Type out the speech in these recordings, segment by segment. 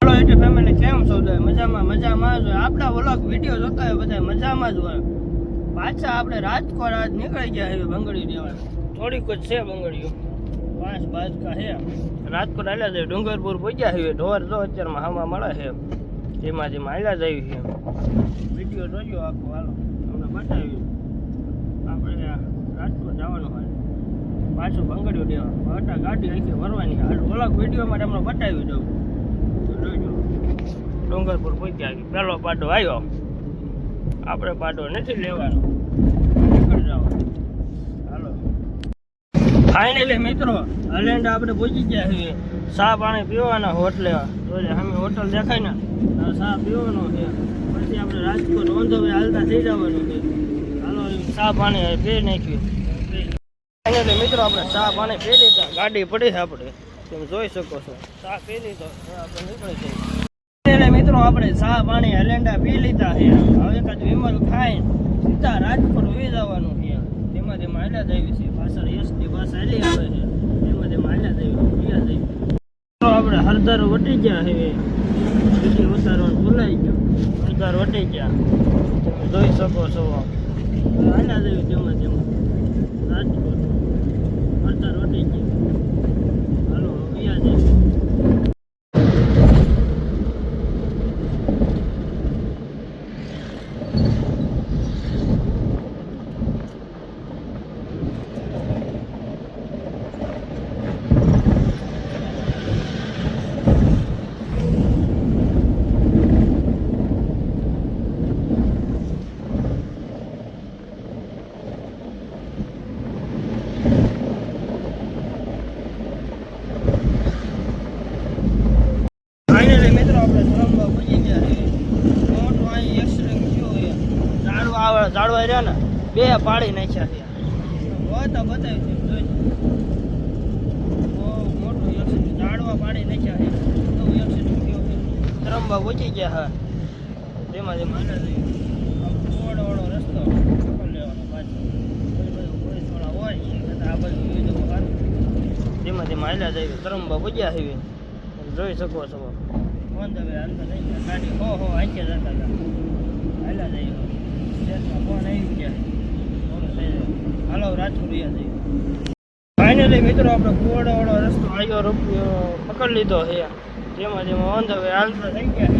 Hello YouTube family, કેમ છો? મજામાં જ હોય. આપણા વ્લોગ વિડીયો જોતા હોય બધા મજામાં જ હોય. પાછા આપણે રાજકોટ આજ નીકળી ગયા હવે બંગડી દેવા. થોડીક જ છે બંગડીઓ, 5 બાજકા છે. રાજકોટ આલ્યા જાય, ડુંગરપુર પહોંચ્યા હવે. ઢોર જો અત્યારમાં હવા મળે છે, જેમાં આલ્યા જાય છે. વિડીયો જોજો આખો, હાલો તમને બતાવી. આપણે રાજકોટ જવાનું હોય, પાછું બંગડીઓ દેવા. હતા ગાડી આખી ભરવાની. વ્લોગ વિડીયો માટે આપણે બતાવી દઉં. ડુંગરપુર પહોંચ્યા, પહેલો પાટો આવ્યો. આપણે પાટો નથી લેવાનો, નીકળી જવાનું. હાલો ફાઇનલી મિત્રો હલેન્ડ આપણે પહોંચી ગયા છીએ. ચા પાણી પીવાના હોટલે, અમે હોટલ દેખાય ને ચા પીવાનો છે. પછી આપણે રાજકોટ ઓંધો હાલતા થઈ જવાનું છે. હાલો ચા પાણી પી નાખ્યું. ફાઇનલી મિત્રો આપણે ચા પાણી પી લીધા. ગાડી પડી છે આપણે, તમે જોઈ શકો છો. ચા પી લીધો, આપણે નીકળી જઈએ. મિત્રો આપણે ચા પાણી હલેન્ડા પી લીધા છે. હવે એકાદ વિમલ ખાઈ સીધા રાજકોટ ઉઈ જવાનું છે. તેમાં હાલ્યા દેવી છે. પાછળ એસટી બસ હાલી આવે છે, તેમાં હાલ્યા દેવી. આપણે હરદર વટી ગયા છે. બીજી ઉતારવાનું ભૂલાઈ ગયો. હરદર વટી ગયા, તમે જોઈ શકો છો. હાલ્યા દેવી તેમાં રાજકોટ હરદર વટી ગયા. હાલો ઉયા જઈએ. ઝાડવા રહ્યા ને બે પાડી નાખ્યા છે. તો બતાવી મોટું એક્સિડન્ટ, ઝાડવા પાડી નાખ્યા છે. તો એક્સિડન્ટ થયો છે. ત્રંબા પહોંચી ગયા હા. તેમાં હાલ્યા જઈએ. વાળો રસ્તો પકડી લેવાનો પાછો. પોલીસ વાળા હોય આ બાજુ જોઈ જવું સારું. તેમાં હાલ્યા જઈએ. ત્રંબા પહોંચ્યા છે, જોઈ શકો છો. ફોન હવે હાલતા થઈ ગયા. ગાડી હો આંખે જતા હતા. હાલ્યા જઈએ. ફોન આવી ગયા. હાલો રાજકોટ રહ્યા જઈએ. ફાઇનલી મિત્રો આપણે કુવાડાવાળો રસ્તો આવ્યો પકડી લીધો છે. જેમાં વાંધો હવે હાલતા થઈ ગયા.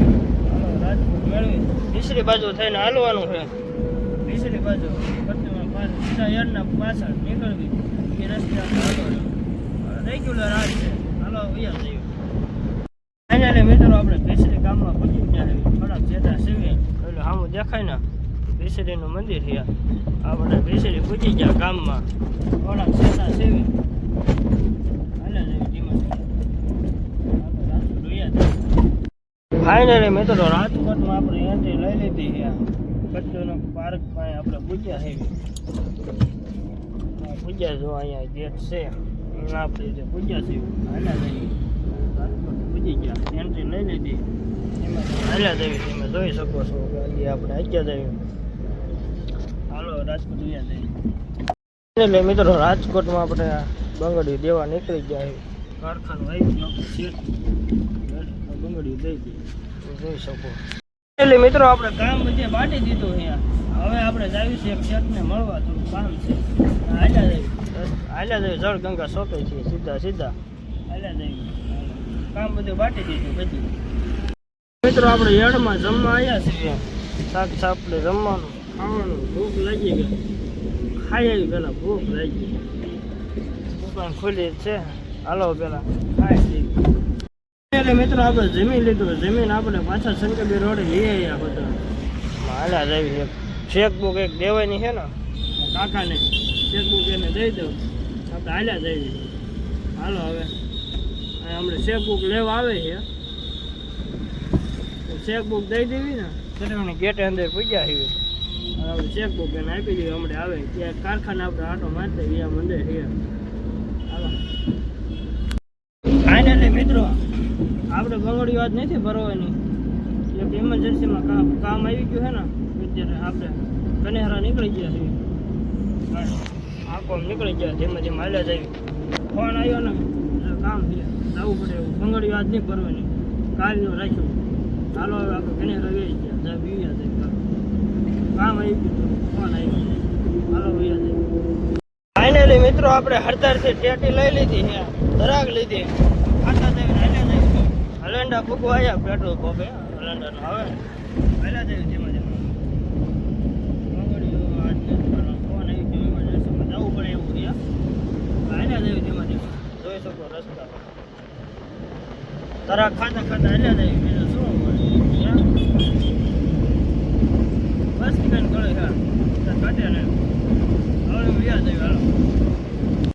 હાલો રાજકોટ મેળવી બીસરી બાજુ થઈને હાલવાનું છે. બીસરી બાજુ સીધા યારના પાછળ નીકળવી એ રસ્તે આપણે હાલવાનું. રેગ્યુલર આ છે. હાલો અહીંયા જઈએ. ફાઇનલી મિત્રો આપણે બીસરી ગામમાં પહોંચી ગયા. થોડાક જેટા સેવી એટલે સામું દેખાય ને બેસરીનું મંદિર છે. આપણે બેસરી પૂજી ગયા ગામમાં. થોડાક સેતા સેવી ફાઇનલી મિત્રો રાજકોટમાં આપણે એન્ટ્રી લઈ લીધી છે. કચ્છનો પાર્ક પાસે આપણે પૂજ્યા છે. પૂજ્યા જો અહીંયા ગેટ છે, આપણે જે પૂજ્યા છે હાલ્યા જઈએ. રાજકોટ પૂજી ગયા, એન્ટ્રી લઈ લીધી. એમાં હાલ્યા જઈએ. તમે જોઈ શકો છો કે હજી આપણે હાલ્યા જઈએ. હાલો રાજકોટ ગયા જઈએ. એટલે મિત્રો રાજકોટમાં આપણે બંગડી દેવા નીકળી ગયા. કારખાનું આવી ગયું, બંગડી દઈ ગઈ, જોઈ શકો. એટલે મિત્રો આપણે કામ બધે બાટી દીધું અહીંયા. હવે આપણે જાવી છે એક શેઠને મળવા, થોડું કામ છે. હાલ્યા જઈએ. જળગંગા શોપે છે, સીધા હાલ્યા જઈએ. કામ બધું બાટી દીધું બધું. મિત્રો આપણે યાર્ડમાં જમવા આવ્યા છીએ. શાક આપણે જમવાનું ખાવાનું. ભૂખ લાગી ગઈ, ખાઈ આવી પેલા ભૂખ લાગી. દુકાન ખુલી છે, હાલો પેલા ખાઈ લઈએ. એટલે મિત્રો આપણે જમીન લીધું. જમીન આપણે પાછા શંકરબી રોડે લઈ આવ્યા બધા. હાલ્યા જઈએ. ચેકબુક એક દેવાની છે ને કાકાને, ચેકબુક એને દઈ દઉં. આપણે હાલ્યા જઈએ. હાલો હવે હમણાં ચેકબુક લેવા આવે છે. ચેકબુક દઈ દેવી ને ચટણી ગેટે અંદર પૂજ્યા છે. આપણે ચેકબુક એને આપી દેવી. હમણાં આવે ત્યાં કારખાને આપણે આટો મારી દઈએ. આ મંદિર છે. હાલો ફાઇનલી મિત્રો આપણે બંગડીઓ આજ નથી ભરવાની. એક ઇમરજન્સીમાં કામ આવી ગયું છે ને, અત્યારે આપણે કનેહરા નીકળી ગયા છીએ. આખો નીકળી ગયા. જેમાં હાલ્યા જઈએ. ફોન આવ્યો ને કામ છે, જવું પડે. બંગડીઓ આજ નહીં ભરવાની. કાલનું રાખ્યું. ચાલો હવે આપણે ઘણી રવી ગયા જ્યાં બીવ્યા જાય કામ આવી ગયું ફોન આવી ચાલો વયા જાય. ફાઇનલી મિત્રો આપણે હળદરથી ટેટી લઈ લીધી છે, ધરાક લીધી, ખાતા જઈને હાલ્યા જઈશું. હલેન્ડા ફૂકવા આવ્યા પેટ્રોલ પંપે હલેન્ડાનો. હવે હાલ્યા જઈએ ધીમે ધીમે. ફોન આવી ગયો ઇમરજન્સીમાં જવું પડે એવું છે. હાલ્યા જઈએ ધીમે ધીમે, જોઈ શકો રસ્તા ધરાક ખાતા ખાતા હાલ્યા જઈએ. બીજું શું બસ ટિકટ કરે હા કાઢે ને હવે વ્યા જઈએ હાલો.